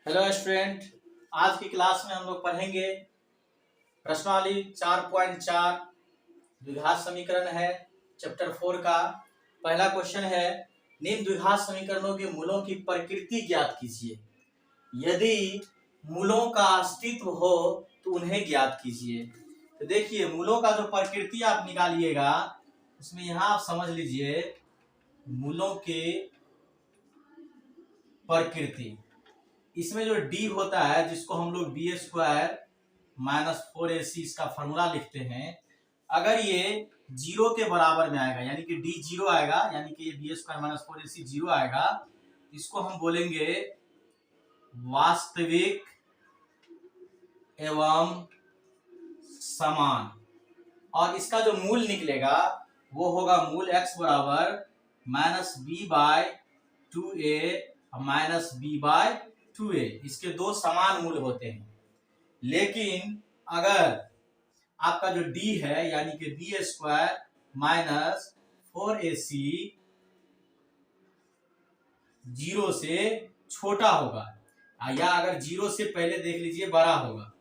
Hello student, आज की class में हम लोग पढ़ेंगे प्रश्नावली 4.4 द्विघात समीकरण है चैप्टर 4 का। पहला क्वेश्चन है, निम्न द्विघात समीकरणों के मूलों की प्रकृति ज्ञात कीजिए। यदि मूलों का अस्तित्व हो तो उन्हें ज्ञात कीजिए। तो देखिए, मूलों का जो प्रकृति आप निकालिएगा उसमें यहाँ आप समझ लीजिए मूलों के प्रकृति। इसमें जो d होता है जिसको हम लोग बी स्क्वायर माइनस 4ac इसका फॉर्मूला लिखते हैं, अगर ये जीरो के बराबर में आएगा यानी कि d जीरो आएगा, यानी कि ये B square minus 4ac zero आएगा, इसको हम बोलेंगे वास्तविक एवं समान। और इसका जो मूल निकलेगा वो होगा मूल x बराबर minus b by 2a minus b by 2a। इसके दो समान मूल होते हैं। लेकिन अगर आपका जो d है यानी कि B square minus 4ac zero से छोटा होगा, या अगर जीरो से पहले देख लीजिए बड़ा होगा।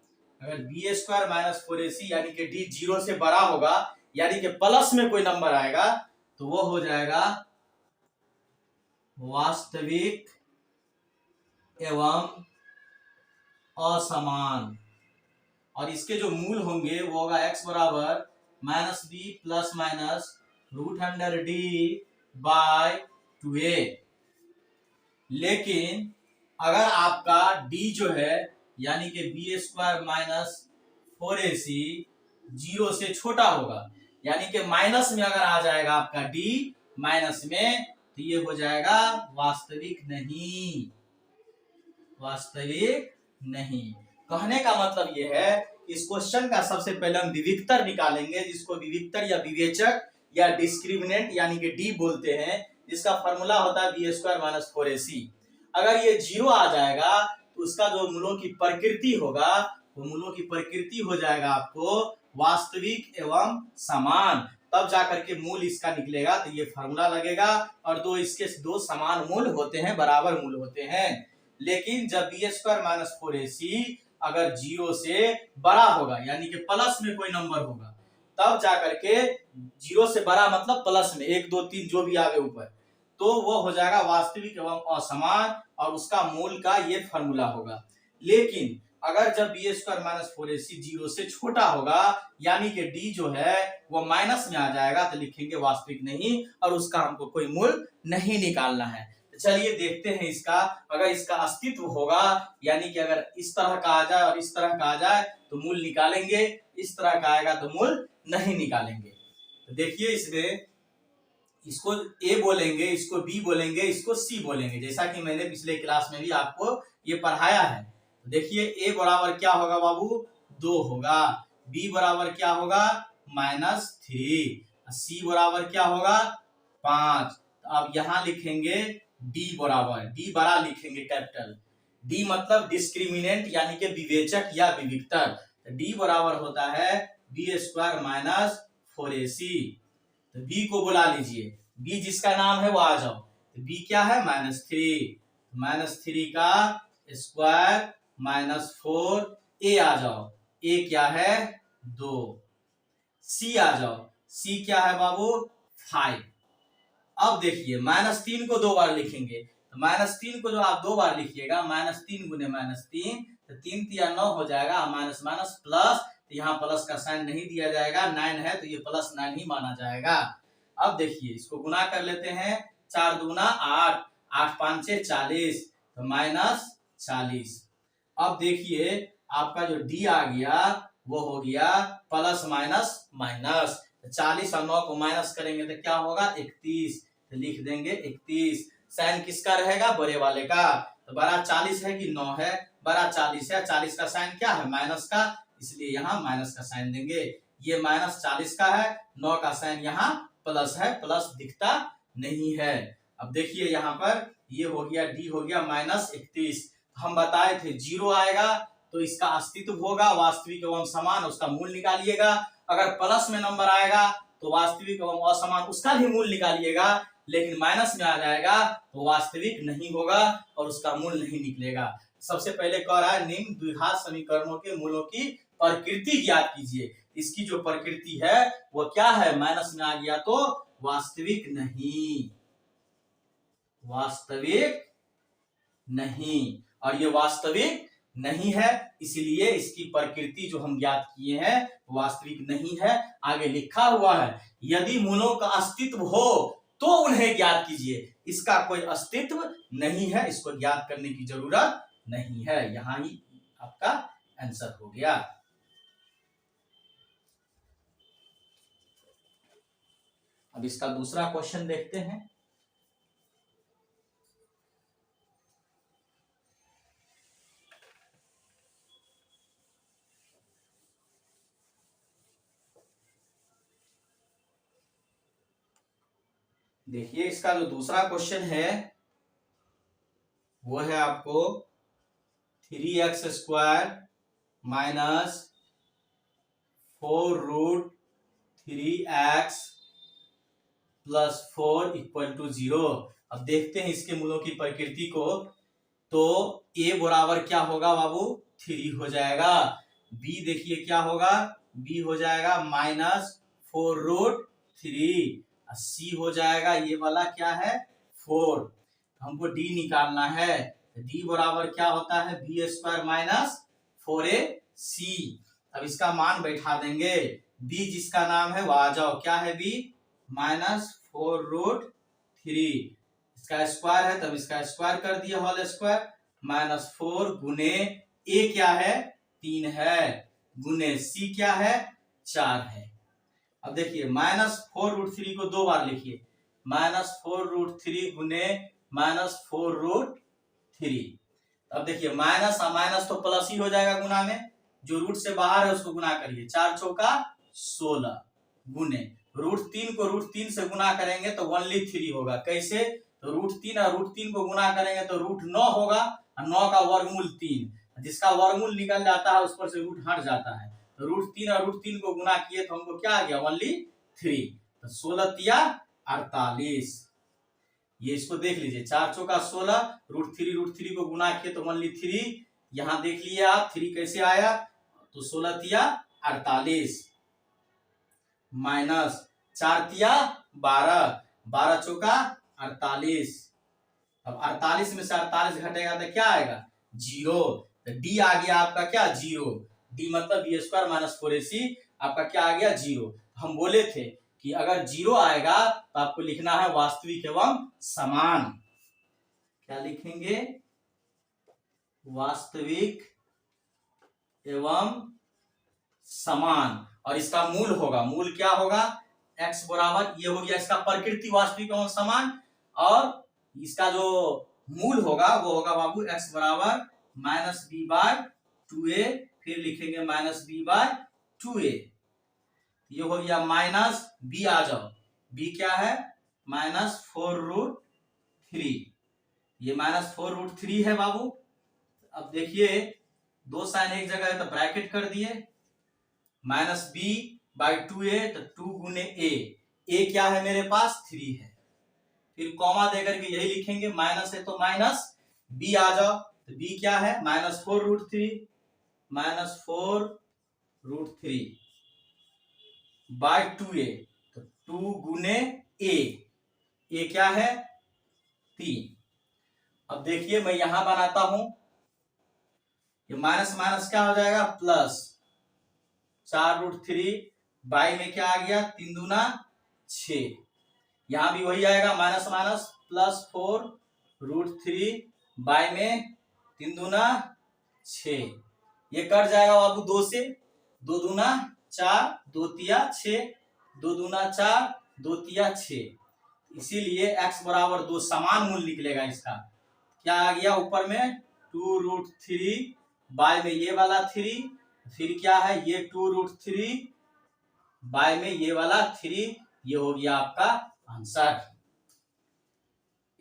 अगर बी स्क्वायर माइनस 4ac यानी कि d जीरो से बड़ा होगा यानी कि प्लस में कोई नंबर आएगा तो वो हो जाएगा वास्तविक एवं असमान। और इसके जो मूल होंगे वो होगा x बराबर minus b plus minus root under d by 2a। लेकिन अगर आपका d जो है यानी कि B square minus 4ac zero से छोटा होगा, यानी कि माइनस में अगर आ जाएगा आपका d माइनस में, तो ये हो जाएगा वास्तविक नहीं। वास्तविक नहीं कहने का मतलब ये है, इस क्वेश्चन का सबसे पहले हम विविक्तर निकालेंगे, जिसको विविक्तर या विवेचक या डिस्क्रिमिनेंट यानी कि डी बोलते हैं, जिसका फॉर्मूला होता है बी स्क्वायर माइनस 4ac। अगर ये जीरो आ जाएगा तो उसका जो मूलों की प्रकृति होगा वो मूलों की प्रकृति हो जाएगा आपको वास्तविक एवं समान। तब जाकर के मूल इसका निकलेगा, तो ये फॉर्मूला लगेगा और दो इसके दो समान मूल होते हैं, बराबर मूल होते हैं। लेकिन जब बी स्क्वायर माइनस 4ac अगर जीरो से बड़ा होगा यानी कि प्लस में कोई नंबर होगा, तब जाकर के जीरो से बड़ा मतलब प्लस में 1 2 3 जो भी आवे ऊपर, तो वो हो जाएगा वास्तविक एवं असमान और उसका मूल का ये फॉर्मूला होगा। लेकिन अगर जब B square minus 4ac zero से छोटा होगा यानी कि डी जो है वो माइनस में आ जाएगा, तो लिखेंगे वास्तविक नहीं और उसका हमको कोई मूल नहीं निकालना है। चलिए देखते हैं इसका। अगर इसका अस्तित्व होगा यानी कि अगर इस तरह का आ जाए और इस तरह का आ जाए तो मूल निकालेंगे, इस तरह का आएगा तो मूल नहीं निकालेंगे। तो देखिए, इसमें इसको ए बोलेंगे, इसको बी बोलेंगे, इसको सी बोलेंगे, जैसा कि मैंने पिछले क्लास में भी आपको ये पढ़ाया है। तो देखिए, ए बराबर क्या होगा बाबू 2 होगा, बी बराबर क्या होगा -3, सी बराबर क्या होगा 5। तो अब यहां लिखेंगे डी बराबर, डी बड़ा लिखेंगे कैपिटल, डी मतलब डिस्क्रिमिनेंट यानी कि विवेचक या विविक्तर। डी बराबर होता है बी स्क्वायर माइनस 4ac। तो बी को बुला लीजिए, बी जिसका नाम है वो आ जाओ। तो बी क्या है -3 का स्क्वायर माइनस 4a आ जाओ, ए क्या है 2। सी आ जाओ, सी क्या है बाबू 5। अब देखिए -3 को 2 बार लिखेंगे, तो -3 को जो आप 2 बार लिखिएगा -3 गुने -3 तो 3 3 9 हो जाएगा, माइनस माइनस प्लस, तो यहाँ प्लस का साइन नहीं दिया जाएगा, 9 है तो ये +9 ही माना जाएगा। अब देखिए इसको गुना कर लेते हैं, 4 दूना 8, 8 5 40, तो -40। अब देखिए आपका जो डी आ गया वो हो गया प्लस माइनस माइनस, 40 और 9 को माइनस करेंगे तो क्या होगा 31, तो लिख देंगे 31। साइन किसका रहेगा बड़े वाले का, तो बड़ा 40 है कि 9 है, बड़ा 40 है, 40 का साइन क्या है माइनस का, इसलिए यहाँ माइनस का साइन देंगे। ये -40 का है, 9 का साइन यहाँ प्लस है, प्लस दिखता नहीं है। अब देखिए यहाँ पर ये हो गया डी हो गया -31। हम बताए थे जीरो आएगा तो इसका अस्तित्व होगा वास्तविक एवं समान, उसका मूल निकालिएगा। अगर प्लस में नंबर आएगा तो वास्तविक एवं असमान उसका भी मूल निकालिएगा, लेकिन माइनस में आ जाएगा तो वास्तविक नहीं होगा और उसका मूल नहीं निकलेगा। सबसे पहले कह रहा है निम्न द्विघात समीकरणों के मूलों की प्रकृति ज्ञात कीजिए। इसकी जो प्रकृति है वो क्या है, माइनस में आ गया तो वास्तविक नहीं, वास्तविक नहीं, और ये वास्तविक नहीं है, इसलिए इसकी प्रकृति जो हम ज्ञात किए हैं वास्तविक नहीं है। आगे लिखा हुआ है यदि मूलों का अस्तित्व हो तो उन्हें ज्ञात कीजिए। इसका कोई अस्तित्व नहीं है, इसको ज्ञात करने की जरूरत नहीं है। यहां ही आपका आंसर हो गया। अब इसका दूसरा क्वेश्चन देखते हैं। देखिए इसका जो दूसरा क्वेश्चन है वो है आपको 3x square minus 4√3x plus 4 equal to 0। अब देखते हैं इसके मूलों की प्रकृति को। तो a बराबर क्या होगा बाबू, 3 हो जाएगा। b देखिए क्या होगा, b हो जाएगा माइनस 4√3। सी हो जाएगा ये वाला क्या है 4। हमको डी निकालना है। डी बराबर क्या होता है बी स्क्वायर माइनस 4ac। अब इसका मान बैठा देंगे। बी जिसका नाम है वो आ जाओ, क्या है बी माइनस 4√3। इसका स्क्वायर है तब इसका स्क्वायर कर दिया होल स्क्वायर माइनस 4 गुने ए क्या है 3 है गुने सी क्या है 4 है। अब देखिए माइनस 4√3 को 2 बार लिखिए, माइनस 4√3 गुने माइनस 4√3। अब देखिए माइनस माइनस तो प्लस ही हो जाएगा गुना में, जो रूट से बाहर है उसको गुना करिए, 4 चौका 16 गुने √3 को √3 से गुना करेंगे तो ओनली 3 होगा। कैसे, तो √3 और √3 को गुना करेंगे तो √9 होगा और 9 का वर्गमूल 3, जिसका वर्गमूल निकल जाता है उस पर से रूट हट जाता है। तो √3 और √3 को गुना किए तो हमको क्या आ गया ओनली 3। तो 16 तिया 48। ये इसको देख लीजिए, 4 चौका 16 √3 को गुना किए तो ओनली 3। यहां देख लिए आप 3 कैसे आया, तो 16 तिया 48 माइनस 4 तिया 12, 12 चौका 48। अब 48 में से 48 घटेगा तो क्या आएगा 0। तो डी आ गया आपका क्या 0। डी मतलब बी स्क्वायर माइनस 4ac आपका क्या आ गया 0। हम बोले थे कि अगर 0 आएगा तो आपको लिखना है वास्तविक एवं समान। क्या लिखेंगे, वास्तविक एवं समान। और इसका मूल होगा, मूल क्या होगा x बराबर, ये हो गया इसका प्रकृति वास्तविक एवं समान, और इसका जो मूल होगा वो होगा बाबू x बराबर माइनस बी बाय 2a, फिर लिखेंगे माइनस बी बाय 2a। ये हो गया माइनस बी, आ जाओ बी क्या है माइनस 4√3। ये माइनस 4√3 है बाबू। अब देखिए 2 साइन एक जगह है तो ब्रैकेट कर दिए, माइनस बी बाई 2a, तो 2 गुने ए क्या है मेरे पास 3 है, फिर कॉमा देकर के यही लिखेंगे, माइनस है तो माइनस बी आ जाओ, तो बी क्या है माइनस 4√3 माइनस 4√3 बाय 2a, तो 2 गुने ए क्या है 3। अब देखिए मैं यहां बनाता हूं, ये माइनस माइनस क्या हो जाएगा प्लस 4√3 बाई में क्या आ गया 3 दूना 6। यहां भी वही आएगा माइनस माइनस प्लस 4√3 बाई में 3 दूना 6। ये कट जाएगा बाबू 2 से, 2 दूना 4, 2 तिया 6, 2 दूना 4, 2 तिया 6। इसीलिए x बराबर 2 समान मूल निकलेगा इसका। क्या आ गया ऊपर में 2√3 बाय में ये वाला 3, फिर क्या है ये 2√3 बाय में ये वाला 3। ये हो गया आपका आंसर।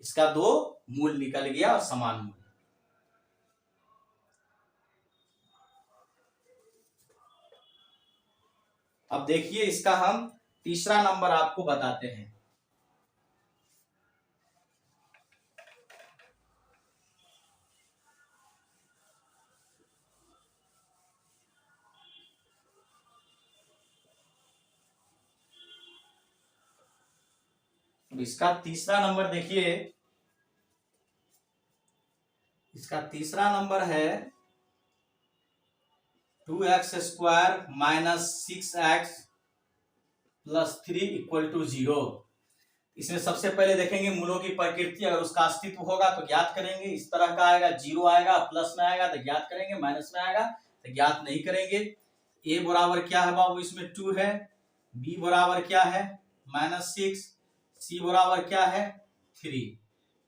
इसका 2 मूल निकल गया और समान मूल। अब देखिए इसका हम तीसरा नंबर आपको बताते हैं। इसका तीसरा नंबर देखिए, इसका तीसरा नंबर है 2x² minus 6x plus 3 equal to 0। इसमें सबसे पहले देखेंगे मूलों की प्रकृति, अगर उसका अस्तित्व होगा तो ज्ञात करेंगे। इस तरह का आएगा, जीरो आएगा, प्लस में आएगा तो ज्ञात करेंगे, माइनस में आएगा तो ज्ञात नहीं करेंगे। ए बराबर क्या है बाबू, इसमें 2 है। बी बराबर क्या है, -6। सी बराबर क्या है, 3।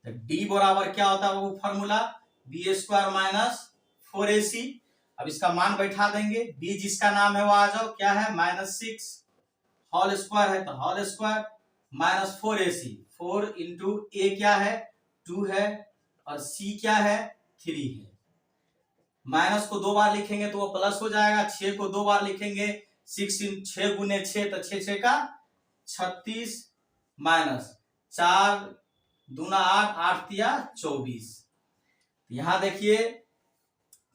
तो डी बराबर क्या होता है वो फॉर्मूला, b² माइनस 4ac। अब इसका मान बैठा देंगे, बी जिसका नाम है वो आ जाओ, क्या है, -6 होल स्क्वायर है तो whole square minus 4ac। 4 into A क्या है, 2 है, और सी क्या है, 3 है। माइनस को 2 बार लिखेंगे तो वो प्लस हो जाएगा, 6 को 2 बार लिखेंगे, 6 गुने 6 तो 6 का 36 माइनस 4 दूना 8, 8 तिया 24। यहां देखिए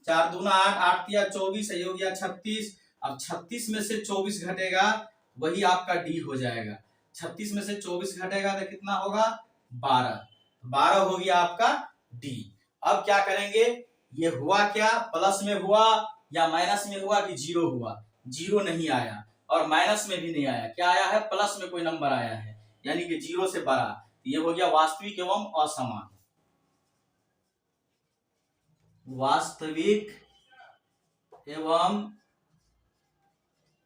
4 दूना 8, 8 तिया 24, हो गया 36। अब 36 में से 24 घटेगा, वही आपका डी हो जाएगा। 36 में से 24 घटेगा तो कितना होगा, 12। 12 हो गया आपका डी। अब क्या करेंगे, ये हुआ क्या, प्लस में हुआ या माइनस में हुआ कि जीरो हुआ, जीरो नहीं आया और माइनस में भी नहीं आया, क्या आया है, प्लस में कोई नंबर आया है, यानी कि जीरो से बड़ा। ये हो गया वास्तविक एवं असमान। वास्तविक एवं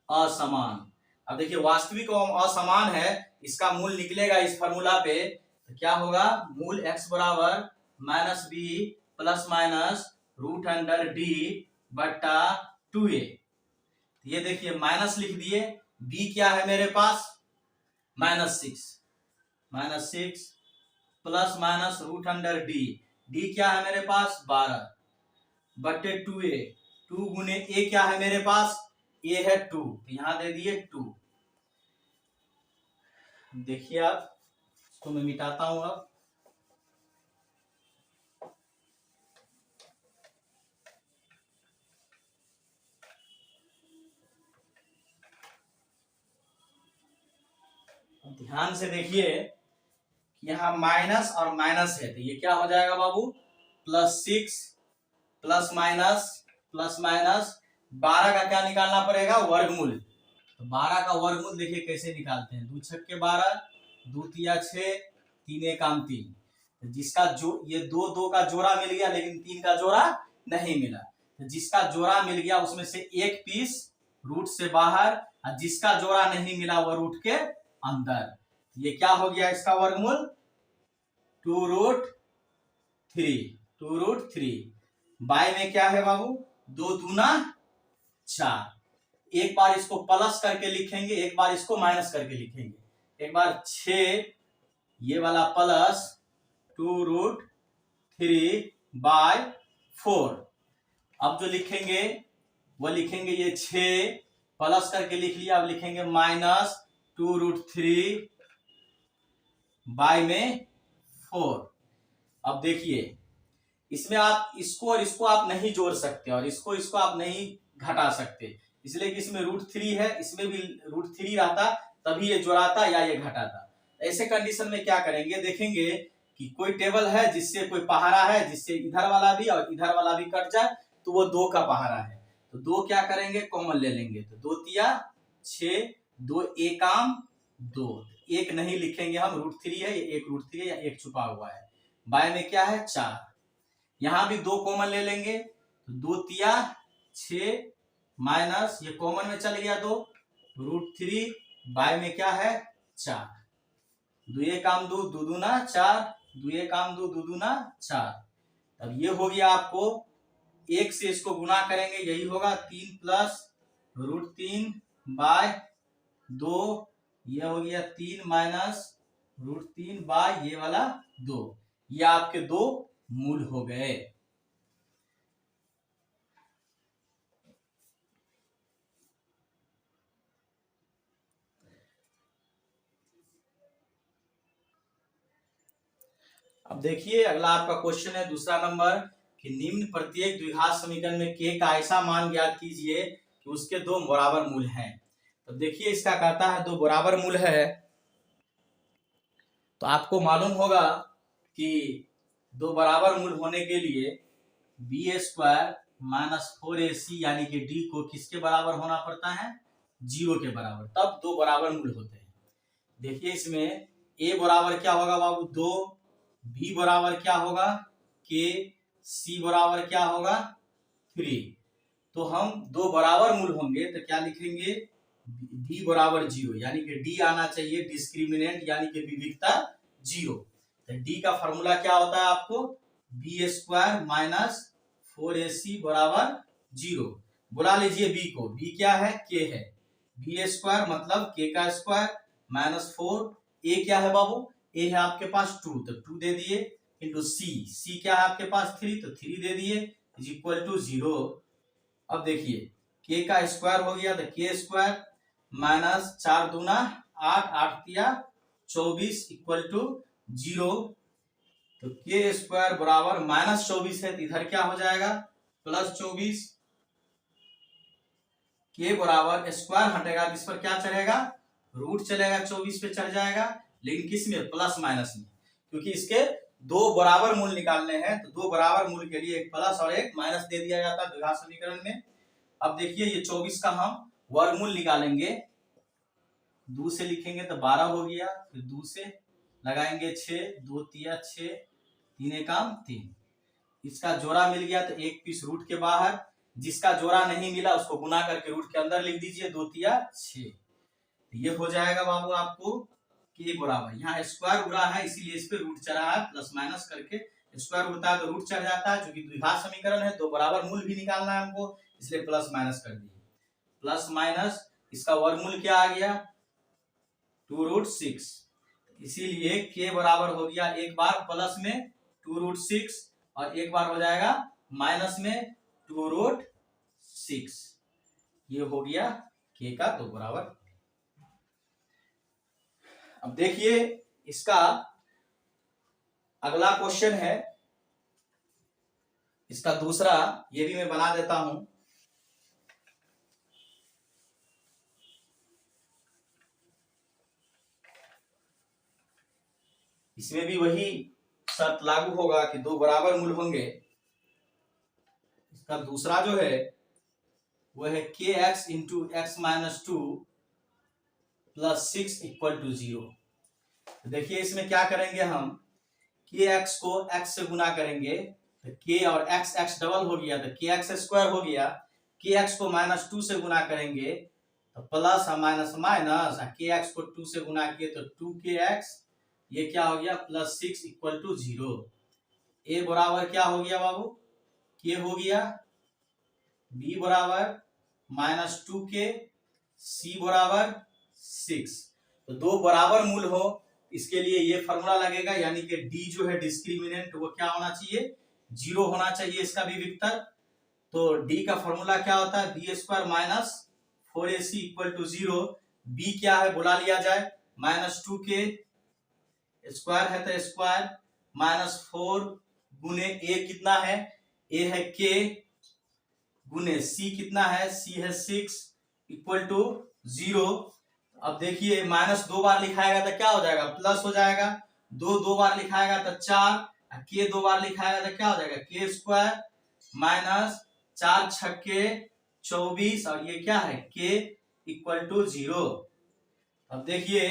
असमान। अब देखिए वास्तविक एवं असमान है, इसका मूल निकलेगा इस फॉर्मूला पे, तो क्या होगा, मूल x बराबर -b प्लस माइनस √d बट्टा 2a। ये देखिए माइनस लिख दिए, b क्या है मेरे पास, -6 प्लस माइनस √d, d क्या है मेरे पास 12 बट्टे 2a। 2 गुने a क्या है मेरे पास, a है 2, यहां दे दिए 2। देखिए आप, इसको मैं मिटाता हूं अब। ध्यान से देखिए, यहाँ माइनस और माइनस है तो ये क्या हो जाएगा बाबू, +6 प्लस माइनस 12 का क्या निकालना पड़ेगा, वर्गमूल। तो 12 का वर्गमूल देखिए कैसे निकालते हैं, 2 छक्के 12, 2 तिया 6, 3 एकम 3। तो जिसका जो ये 2 का जोड़ा मिल गया लेकिन 3 का जोड़ा नहीं मिला, तो जिसका जोड़ा मिल गया उसमें से एक पीस रूट से बाहर, और जिसका जोड़ा नहीं मिला वो रूट के अंदर। ये क्या हो गया इसका वर्गमूल, 2√3। बाय में क्या है बाबू, 2 दूना 4। एक बार इसको प्लस करके लिखेंगे, एक बार इसको माइनस करके लिखेंगे। एक बार 6 ये वाला प्लस 2√3/4। अब जो लिखेंगे वो लिखेंगे, ये 6 प्लस करके लिख लिया, अब लिखेंगे माइनस 2√3 बाय में 4। अब देखिए इसमें आप इसको और इसको आप नहीं जोड़ सकते और इसको आप नहीं घटा सकते, इसलिए कि इसमें √3 है, इसमें भी √3 रहता तभी ये जोड़ाता या ये घटाता। ऐसे कंडीशन में क्या करेंगे, देखेंगे कि कोई टेबल है जिससे कोई पहाड़ा है, जिससे इधर वाला भी और इधर वाला भी कट जाए, तो वो 2 का पहाड़ा है, तो 2 क्या करेंगे, कॉमन ले लेंगे। तो 2 तिया 6, 2 एकम 2, एक नहीं लिखेंगे हम, √3 है, ये एक √3 है या एक छुपा हुआ है। बाय में क्या है 4, यहां भी 2 कॉमन ले लेंगे, तो 2 तिया 6 माइनस ये कॉमन में चल गया 2, √3 बाय में क्या है 4। 2 एकम 2, 2 दूना 4, 2 एकम 2, 2 दूना 4। अब ये हो गया आपको, 1 से इसको गुना करेंगे, यही होगा 3 प्लस √3/2, ये हो गया 3 माइनस √3 ये वाला 2। ये आपके 2 मूल हो गए। अब देखिए अगला आपका क्वेश्चन है दूसरा नंबर, कि निम्न प्रत्येक द्विघात समीकरण में k का ऐसा मान ज्ञात कीजिए कि उसके 2 बराबर मूल हैं। तो देखिए इसका कहता है 2 बराबर मूल है, तो आपको मालूम होगा कि दो बराबर मूल होने के लिए बी स्क्वायर माइनस 4ac यानी कि डी को किसके बराबर होना पड़ता है, 0 के बराबर, तब दो बराबर मूल होते हैं। देखिए इसमें a बराबर क्या होगा बाबू 2, b बराबर क्या होगा k, c बराबर क्या होगा 3। तो हम दो बराबर मूल होंगे तो क्या लिखेंगे, d बराबर 0 यानी कि d आना चाहिए डिस्क्रिमिनेंट यानी कि विविधता 0। तो d का फॉर्मूला क्या होता है आपको, बी स्क्वायर माइनस 4ac बराबर 0। बुला लीजिए b को, b क्या है k है, बी स्क्वायर मतलब k का स्क्वायर माइनस 4, a क्या है बाबू, a है आपके पास 2 तो 2 दे दिए, इंटू c क्या है आपके पास 3 तो 3 दे दिए, इज इक्वल टू 0। अब देखिए k का स्क्वायर हो गया तो k स्क्वायर माइनस 4 दूना 8, 8 तिया 24 इक्वल टू 0। तो के स्क्वायर बराबर माइनस 24 है तो इधर क्या हो जाएगा प्लस 24। के बराबर स्क्वायर हटेगा तो इस पर क्या चढ़ेगा, रूट चलेगा, 24 पे चढ़ जाएगा, लेकिन किस में, प्लस माइनस में, क्योंकि इसके दो बराबर मूल निकालने हैं तो दो बराबर मूल के लिए एक प्लस और एक माइनस दे दिया जाता है द्विघात समीकरण में। अब देखिए ये 24 का हम वर्गमूल निकालेंगे, 2 से लिखेंगे तो 12 हो गया, फिर 2 से लगाएंगे 6, 2 तिया 6, 3 एकम 3, इसका जोड़ा मिल गया तो एक पीस रूट के बाहर, जिसका जोड़ा नहीं मिला उसको गुना करके रूट के अंदर लिख दीजिए, 2 तिया 6। ये हो जाएगा बाबू आपको के बराबर, यहाँ स्क्वायर उड़ा है इसीलिए इस पे रूट चढ़ा है, प्लस माइनस करके स्क्वायर उड़ता है तो रूट चढ़ जाता है, क्योंकि द्विघात समीकरण है तो बराबर मूल भी निकालना है हमको, इसलिए प्लस माइनस कर दिए, प्लस माइनस इसका वर्गमूल क्या आ गया 2√6, इसीलिए के बराबर हो गया एक बार प्लस में 2√6 और एक बार हो जाएगा माइनस में 2√6। ये हो गया के का दो बराबर। अब देखिए इसका अगला क्वेश्चन है, इसका दूसरा, ये भी मैं बना देता हूं। इसमें भी वही शर्त लागू होगा कि दो बराबर मूल होंगे। इसका दूसरा जो है वह है के x into x minus 2 plus 6 equal to 0। देखिए इसमें क्या करेंगे हम, के एक्स को एक्स से गुना करेंगे तो के और एक्स एक्स डबल हो गया तो के एक्स स्क्वायर हो गया, के एक्स को माइनस 2 से गुना करेंगे तो प्लस और माइनस माइनस, के एक्स को 2 से गुना किए तो 2kx, ये क्या हो गया प्लस 6 इक्वल टू 0। ए बराबर क्या हो गया बाबू, के हो गया, बी बराबर माइनस 2k, सी बराबर 6। तो दो बराबर मूल हो इसके लिए ये फॉर्मूला लगेगा, यानी कि डी जो है डिस्क्रिमिनेंट वो क्या होना चाहिए 0 होना चाहिए इसका विविक्तर। तो डी का फॉर्मूला क्या होता है, b square minus 4ac equal to 0। B क्या है बुला लिया जाए, माइनस 2k स्क्वायर है तो स्क्वायर माइनस 4 गुने ए कितना है, ए है k गुने सी कितना है, सी है 6 इक्वल टू 0। अब देखिए माइनस 2 बार लिखाएगा तो क्या हो जाएगा प्लस हो जाएगा, 2 बार लिखाएगा तो 4, के 2 बार लिखाएगा तो क्या हो जाएगा के स्क्वायर माइनस 4 छक्के 24 और ये क्या है के इक्वल टू 0। अब देखिए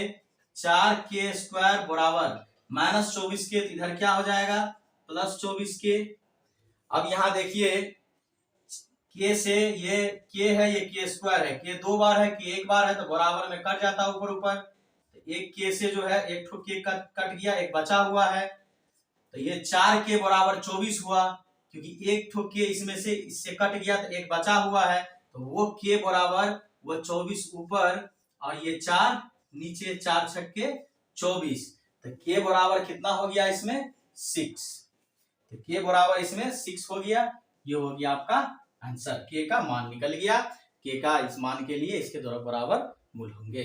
4k स्क्वायर बराबर माइनस 24 के, इधर क्या हो जाएगा प्लस 24 के। अब यहाँ देखिए के से ये के है, ये के स्क्वायर है, के 2 बार है, के 1 बार है तो बराबर में कट जाता है ऊपर ऊपर, तो एक के से जो है एक ठो के कट गया, एक बचा हुआ है, तो ये 4k बराबर 24 हुआ, क्योंकि एक ठो के इसमें से इससे कट गया तो एक बचा हुआ है, तो वो के बराबर वो 24 ऊपर और ये 4 नीचे, 4 छक्के 24, तो के बराबर कितना हो गया इसमें 6, तो के बराबर इसमें 6 हो गया। ये हो गया आपका आंसर, के का मान निकल गया, के का इस मान के लिए इसके दोनों बराबर मूल होंगे।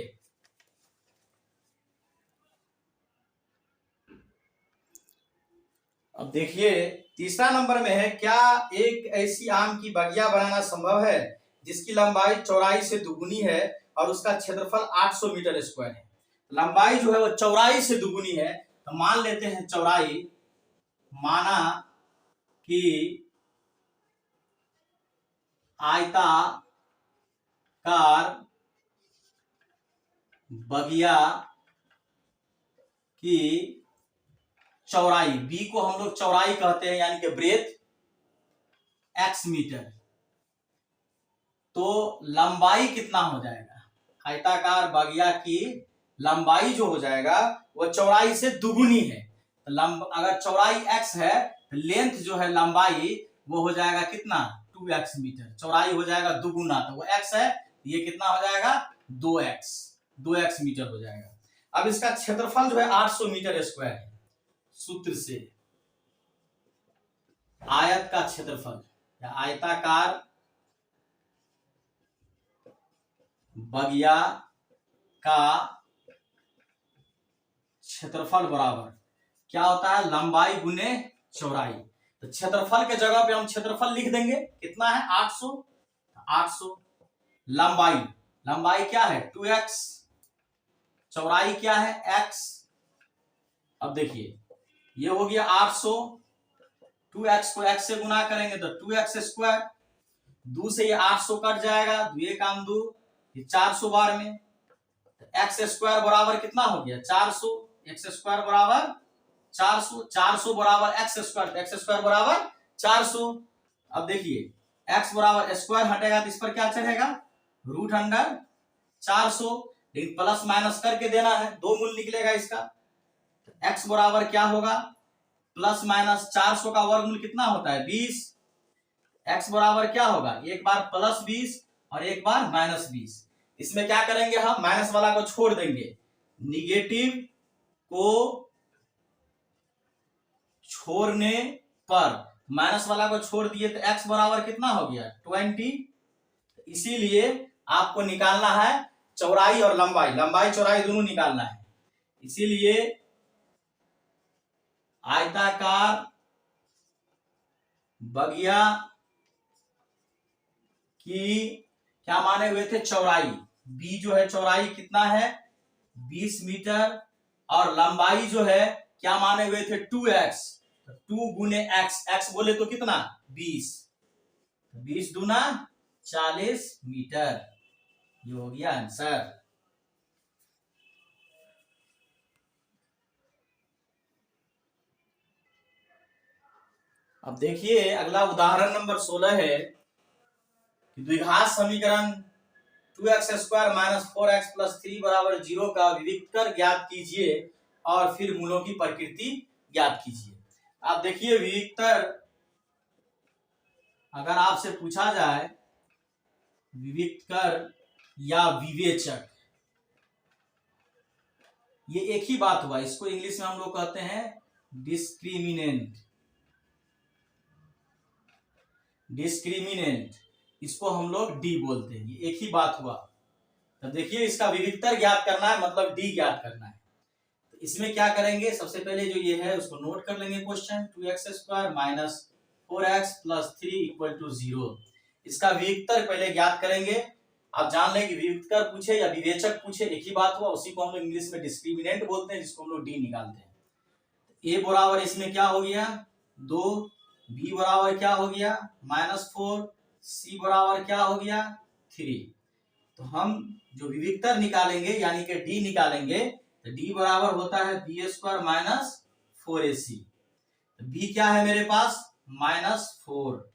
अब देखिए तीसरा नंबर में है, क्या एक ऐसी आम की बगिया बनाना संभव है जिसकी लंबाई चौड़ाई से दुगुनी है और उसका क्षेत्रफल 800 मीटर स्क्वायर है। लंबाई जो है वो चौड़ाई से दुगुनी है तो मान लेते हैं चौड़ाई, माना कि आयताकार बगिया की चौड़ाई, बी को हम लोग चौड़ाई कहते हैं यानी कि ब्रेथ, x मीटर, तो लंबाई कितना हो जाएगा? आयताकार बगिया की लंबाई जो हो जाएगा वो चौड़ाई से दुगुनी है। तो अगर चौड़ाई x है तो लेंथ जो है लंबाई वो हो जाएगा कितना? 2x metre. चौड़ाई हो जाएगा दुगुना, तो वो x है, ये कितना हो जाएगा? 2x मीटर हो जाएगा। अब इसका क्षेत्रफल जो है 800 मीटर स्क्वायर है। सूत्र से आयत का क्षेत्रफल या आयताकार बगिया का क्षेत्रफल बराबर क्या होता है? लंबाई गुने चौड़ाई। तो क्षेत्रफल के जगह पे हम क्षेत्रफल लिख देंगे, कितना है? 800। लंबाई क्या है? 2x, चौड़ाई क्या है? x। अब देखिए ये हो गया 800, 2x को x से गुना करेंगे तो 2x स्क्वायर, 2 से ये 800 कट जाएगा, 2 काम 2, ये 400 बार में, तो x स्क्वायर बराबर कितना हो गया? 400। x स्क्वायर बराबर 400, 400 बराबर x स्क्वायर, तो x स्क्वायर बराबर 400। अब देखिए x बराबर स्क्वायर हटेगा तो इस पर क्या चढ़ेगा? रूट अंडर 400, लेकिन प्लस माइनस करके देना है, दो मूल निकलेगा इसका। x बराबर क्या होगा? प्लस माइनस 400 का वर्गमूल कितना होता है? 20। x बराबर क्या होगा? एक बार प्लस 20 और एक बार माइनस 20। इसमें क्या करेंगे हम? माइनस वाला को छोड़ देंगे, निगेटिव को छोड़ने पर माइनस वाला को छोड़ दिए तो x बराबर कितना हो गया? 20। इसीलिए आपको निकालना है चौड़ाई और लंबाई चौड़ाई दोनों निकालना है। इसीलिए आयताकार बगिया की क्या माने हुए थे? चौड़ाई, बी जो है चौड़ाई कितना है? 20 मीटर, और लंबाई जो है क्या माने हुए थे? 2x, 2 गुने x बोले तो कितना? 20, 20 दूना 40 मीटर। ये हो गया आंसर। अब देखिए अगला उदाहरण नंबर 16 है कि द्विघात समीकरण 2x square minus 4x plus 3 बराबर 0 का विविक्तर ज्ञात कीजिए और फिर मूलों की प्रकृति ज्ञात कीजिए। आप देखिए विविक्तर अगर आपसे पूछा जाए, विविक्तर या विवेचक, ये एक ही बात हुआ। इसको इंग्लिश में हम लोग कहते हैं डिस्क्रिमिनेंट, इसको हम लोग डी बोलते हैं। ये एक ही बात हुआ। तो देखिए इसका विविक्तर ज्ञात करना है, मतलब डी ज्ञात करना है। तो इसमें क्या करेंगे? सबसे पहले जो ये है उसको नोट कर लेंगे। Question 2x square minus 4x plus 3 equal to 0। इसका विविक्तर पहले ज्ञात करेंगे। आप जान लें कि विविक्तर पूछे या विवेचक पूछे एक ही बात हुआ। उसी को हम लोग इंग्लिश में डिस्क्रिमिनेंट बोलते हैं, जिसको हम लोग डी निकालते हैं। ए बराबर इसमें क्या हो गया? 2, बी बराबर क्या हो गया? -4, सी बराबर क्या हो गया? 3। तो हम जो विविक्तर निकालेंगे यानी कि डी निकालेंगे, तो डी बराबर होता है b square minus 4ac। B क्या है मेरे पास? -4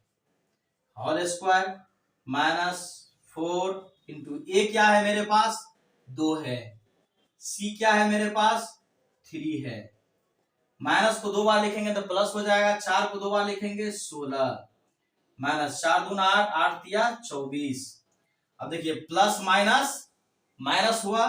whole square minus 4 into A क्या है मेरे पास? 2 है। सी क्या है मेरे पास? 3 है। माइनस को 2 बार लिखेंगे तो प्लस हो जाएगा, 4 को 2 बार लिखेंगे 16, माइनस 4 दूना 8, 8 तिया 24। अब देखिए प्लस माइनस माइनस हुआ,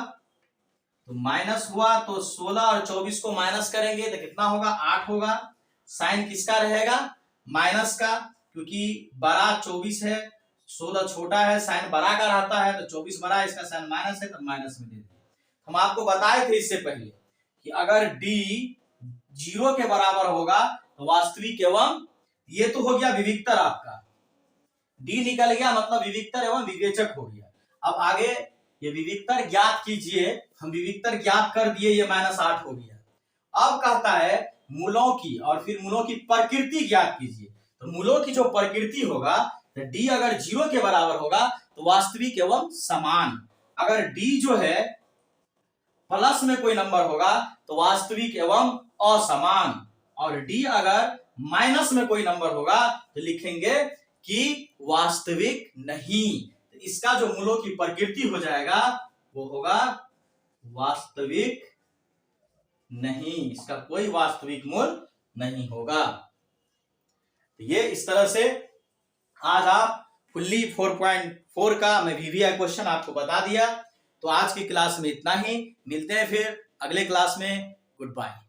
तो माइनस हुआ तो 16 और 24 को माइनस करेंगे तो कितना होगा? 8 होगा। साइन किसका रहेगा? माइनस का, क्योंकि बड़ा 24 है, 16 छोटा है, साइन बड़ा का रहता है, तो 24 बड़ा है, इसका साइन माइनस है, तो माइनस में दे देंगे। हम आपको बताए थे इससे पहले कि अगर डी 0 के बराबर होगा तो वास्तविक एवं, ये तो हो गया विविक्तर आपका, डी निकल गया मतलब विविक्तर एवं विवेचक हो गया। अब आगे ये विविक्तर ज्ञात कीजिए, हम विविक्तर ज्ञात कर दिए, ये -8 हो गया। अब कहता है मूलों की, और फिर मूलों की प्रकृति ज्ञात कीजिए। तो मूलों की जो प्रकृति होगा, तो डी अगर 0 के बराबर होगा तो वास्तविक एवं समान, अगर डी जो है प्लस में कोई नंबर होगा तो वास्तविक एवं असमान, और डी अगर माइनस में कोई नंबर होगा तो लिखेंगे कि वास्तविक नहीं। तो इसका जो मूलों की प्रकृति हो जाएगा वो होगा वास्तविक नहीं, इसका कोई वास्तविक मूल नहीं होगा। तो ये इस तरह से आज आप फुल्ली 4.4 का मैं वीवीआई क्वेश्चन आपको बता दिया। तो आज की क्लास में इतना ही, मिलते हैं फिर अगले क्लास में। Good bye.